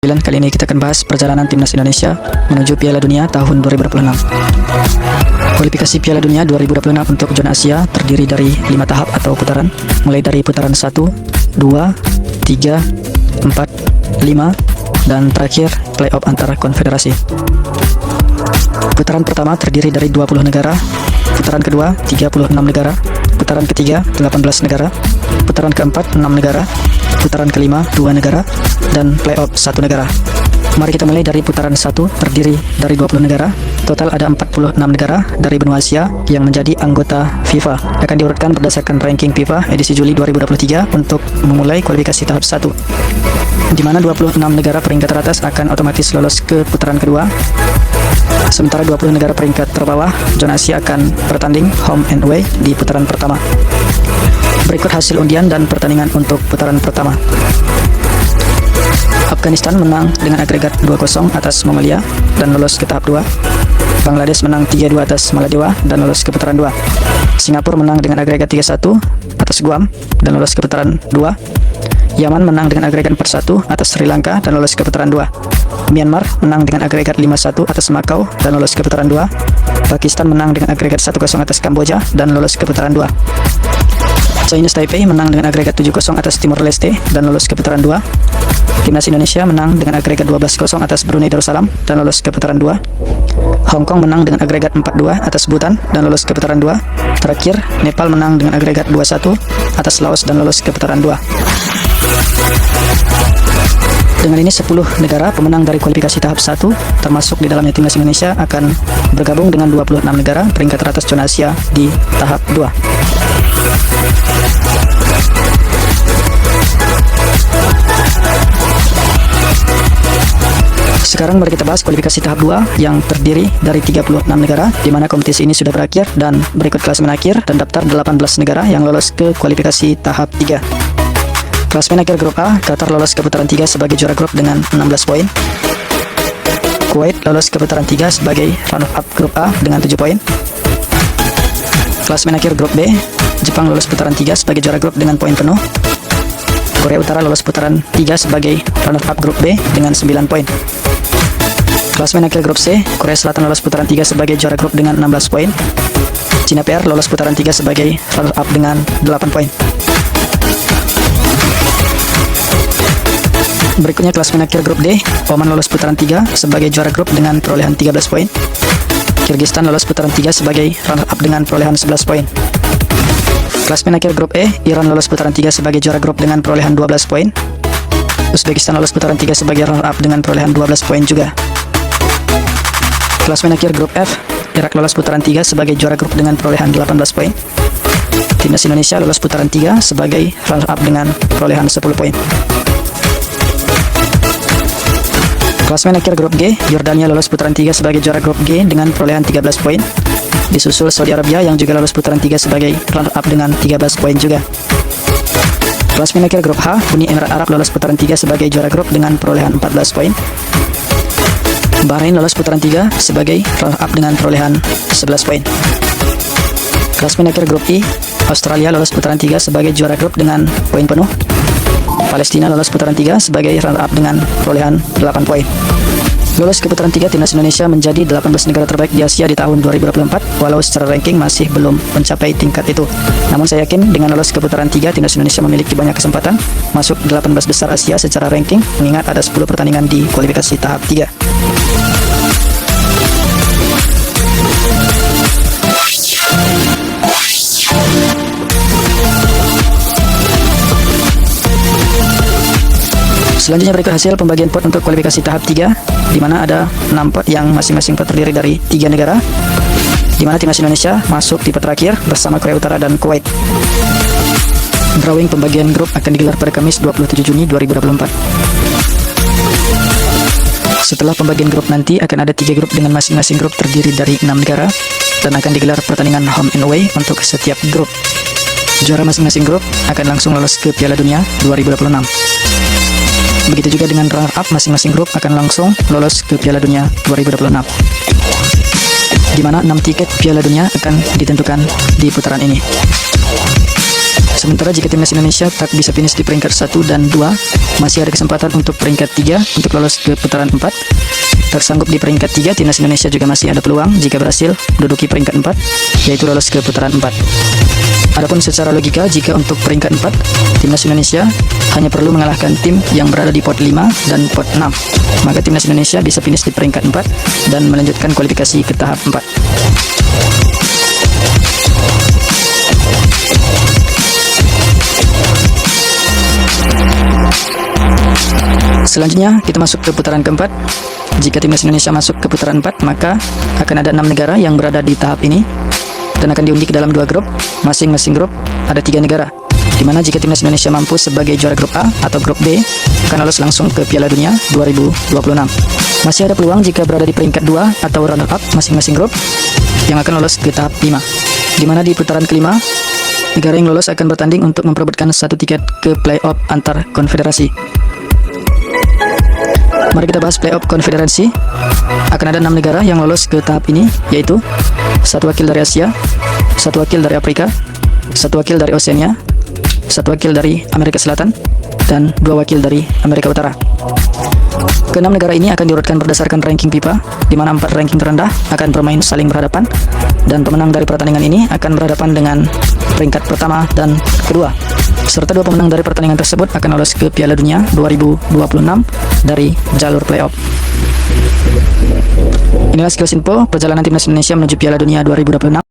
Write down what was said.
Kali ini kita akan bahas perjalanan timnas Indonesia menuju Piala Dunia tahun 2026. Kualifikasi Piala Dunia 2026 untuk zona Asia terdiri dari 5 tahap atau putaran, mulai dari putaran 1, 2, 3, 4, 5, dan terakhir playoff antar konfederasi. Putaran pertama terdiri dari 20 negara, putaran kedua 36 negara, putaran ketiga 18 negara, putaran keempat 6 negara, putaran kelima 2 negara, dan playoff 1 negara. Mari kita mulai dari putaran 1 terdiri dari 20 negara. Total ada 46 negara dari benua Asia yang menjadi anggota FIFA. Akan diurutkan berdasarkan ranking FIFA edisi Juli 2023 untuk memulai kualifikasi tahap 1, di mana 26 negara peringkat teratas akan otomatis lolos ke putaran kedua. Sementara 20 negara peringkat terbawah zona Asia akan bertanding home and away di putaran pertama. Berikut hasil undian dan pertandingan untuk putaran pertama. Afghanistan menang dengan agregat 2-0 atas Mongolia dan lolos ke tahap 2. Bangladesh menang 3-2 atas Maladewa dan lolos ke putaran 2. Singapura menang dengan agregat 3-1 atas Guam dan lolos ke putaran 2. Yaman menang dengan agregat 4-1 atas Sri Lanka dan lolos ke putaran 2. Myanmar menang dengan agregat 5-1 atas Macau dan lolos ke putaran 2. Pakistan menang dengan agregat 1-0 atas Kamboja dan lolos ke putaran 2. Chinese Taipei menang dengan agregat 7-0 atas Timor Leste dan lolos ke putaran 2. Timnas Indonesia menang dengan agregat 12-0 atas Brunei Darussalam dan lolos ke putaran 2. Hong Kong menang dengan agregat 4-2 atas Bhutan dan lolos ke putaran 2. Terakhir, Nepal menang dengan agregat 2-1 atas Laos dan lolos ke putaran 2. Dengan ini 10 negara pemenang dari kualifikasi tahap 1 termasuk di dalamnya timnas Indonesia akan bergabung dengan 26 negara peringkat teratas zona Asia di tahap 2. Sekarang mari kita bahas kualifikasi tahap 2 yang terdiri dari 36 negara, di mana kompetisi ini sudah berakhir dan berikut klasemen akhir dan daftar 18 negara yang lolos ke kualifikasi tahap 3. Klasemen akhir grup A, Qatar lolos ke putaran 3 sebagai juara grup dengan 16 poin. Kuwait lolos ke putaran 3 sebagai runner-up grup A dengan 7 poin. Klasemen akhir grup B, Jepang lolos putaran 3 sebagai juara grup dengan poin penuh. Korea Utara lolos putaran 3 sebagai runner-up grup B dengan 9 poin. Klasemen akhir grup C, Korea Selatan lolos putaran 3 sebagai juara grup dengan 16 poin. Cina PR lolos putaran 3 sebagai runner-up dengan 8 poin. Berikutnya klasemen akhir grup D, Oman lolos putaran 3 sebagai juara grup dengan perolehan 13 poin. Kyrgyzstan lolos putaran 3 sebagai runner-up dengan perolehan 11 poin. Klasemen akhir grup E, Iran lolos putaran 3 sebagai juara grup dengan perolehan 12 poin. Uzbekistan lolos putaran 3 sebagai runner-up dengan perolehan 12 poin juga. Klasemen akhir grup F, Irak lolos putaran 3 sebagai juara grup dengan perolehan 18 poin. Timnas Indonesia lolos putaran 3 sebagai runner-up dengan perolehan 10 poin. Klasemen akhir grup G, Yordania lolos putaran 3 sebagai juara grup G dengan perolehan 13 poin. Disusul Saudi Arabia yang juga lolos putaran 3 sebagai runner-up dengan 13 poin juga. Klasemen akhir grup H, Uni Emirat Arab lolos putaran 3 sebagai juara grup dengan perolehan 14 poin. Bahrain lolos putaran 3 sebagai runner-up dengan perolehan 11 poin. Klasemen akhir grup I, Australia lolos putaran 3 sebagai juara grup dengan poin penuh. Palestina lolos putaran 3 sebagai runner-up dengan perolehan 8 poin. Lolos ke putaran 3 timnas Indonesia menjadi 18 negara terbaik di Asia di tahun 2024, walau secara ranking masih belum mencapai tingkat itu. Namun saya yakin dengan lolos ke putaran 3 timnas Indonesia memiliki banyak kesempatan masuk 18 besar Asia secara ranking, mengingat ada 10 pertandingan di kualifikasi tahap 3. Selanjutnya berikut hasil pembagian pot untuk kualifikasi tahap 3, di mana ada 6 pot yang masing-masing pot terdiri dari 3 negara, di mana timnas Indonesia masuk di pot terakhir bersama Korea Utara dan Kuwait. Drawing pembagian grup akan digelar pada Kamis 27 Juni 2024. Setelah pembagian grup nanti akan ada 3 grup dengan masing-masing grup terdiri dari 6 negara dan akan digelar pertandingan home and away untuk setiap grup. Juara masing-masing grup akan langsung lolos ke Piala Dunia 2026. Begitu juga dengan runner-up masing-masing grup akan langsung lolos ke Piala Dunia 2026, di mana 6 tiket Piala Dunia akan ditentukan di putaran ini. Sementara jika timnas Indonesia tak bisa finish di peringkat 1 dan 2, masih ada kesempatan untuk peringkat 3 untuk lolos ke putaran 4. Tak sanggup di peringkat 3, timnas Indonesia juga masih ada peluang jika berhasil menduduki peringkat 4, yaitu lolos ke putaran 4. Adapun secara logika, jika untuk peringkat 4, timnas Indonesia hanya perlu mengalahkan tim yang berada di pot 5 dan pot 6, maka timnas Indonesia bisa finish di peringkat 4 dan melanjutkan kualifikasi ke tahap 4. Selanjutnya kita masuk ke putaran keempat. Jika timnas Indonesia masuk ke putaran 4, maka akan ada 6 negara yang berada di tahap ini dan akan diundi ke dalam 2 grup. Masing-masing grup ada 3 negara, di mana jika timnas Indonesia mampu sebagai juara grup A atau grup B, akan lolos langsung ke Piala Dunia 2026. Masih ada peluang jika berada di peringkat 2 atau runner up masing-masing grup yang akan lolos ke tahap 5, di mana di putaran kelima negara yang lolos akan bertanding untuk memperebutkan satu tiket ke playoff antar konfederasi. Mari kita bahas playoff konfederasi. Akan ada 6 negara yang lolos ke tahap ini, yaitu 1 wakil dari Asia, 1 wakil dari Afrika, 1 wakil dari Oseania, 1 wakil dari Amerika Selatan, dan 2 wakil dari Amerika Utara. Ke-6 negara ini akan diurutkan berdasarkan ranking FIFA, di mana 4 ranking terendah akan bermain saling berhadapan, dan pemenang dari pertandingan ini akan berhadapan dengan peringkat pertama dan kedua, serta 2 pemenang dari pertandingan tersebut akan lolos ke Piala Dunia 2026 dari jalur playoff. Inilah sekilas info perjalanan timnas Indonesia menuju Piala Dunia 2026.